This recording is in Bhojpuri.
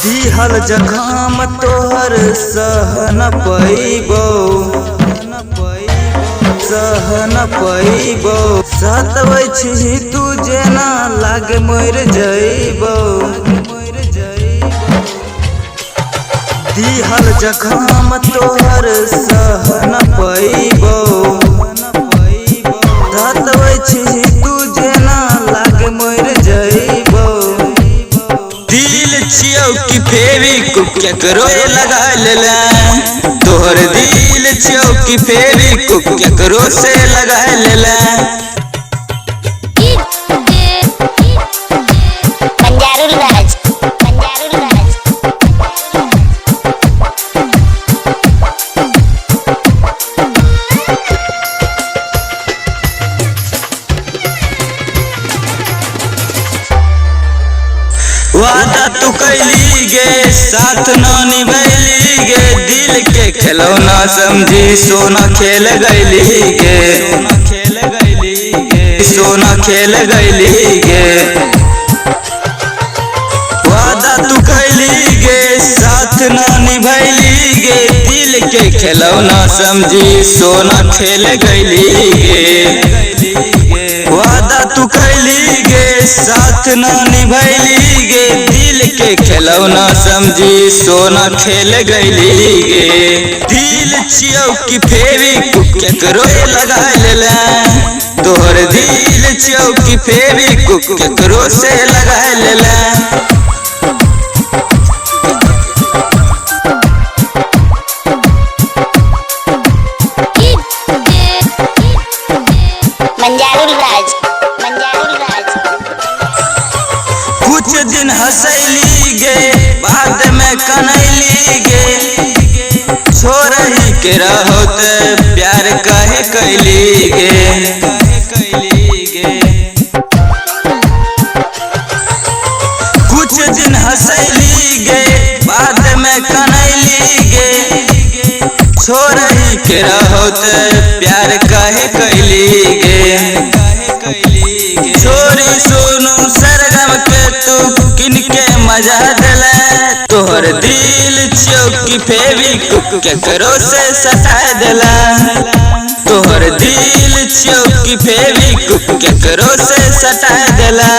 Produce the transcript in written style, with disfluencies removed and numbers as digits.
दिहल जखम तोहर सह न पैबो, सतबै छी तू जेना लागे मर जइबो। दिहल जखम तोहर सह न पैबो, सतबै छी तू जेना लागे मर जइबो। दिल छियौ कि फेविक्विक केकरो लगा लेला, तोहर दिल छियौ कि फेविक्विक केकरो से लगा लेला। वादा तू कैली गे साथ न निभैली गे, दिल के खिलौना समझी सोना खेल गैली गे, सोना खेल गैली गे। वादा तू कैली गे साथ न निभैली गे, दिल के खिलौना समझी सोना खेल गैली गे। वादा तू कैली गे साथ न निभैली गे, दिल के खिलौना समझी सोना खेल गैली गे। दिल छियौ कि फेविक्विक केकरो लगा लेला, तोहर दिल छियौ कि फेविक्विक केकरो से लगा लेला। कुछ दिन हंसैली गे बाद में कनैली गे, छोड़ही के रहत प्यार कहे कैली गे। कुछ दिन हंसैली गे बाद में कनैली गे, छोड़ही के रहत प्यार कहे कैली गे। छोरी सोनू सरगम के तू किनके मजा दिला, तोहर दिल छियौ कि फेविक्विक केकरो से सटा दिला, तोहर दिल छियौ कि फेविक्विक केकरो से सटा दिला।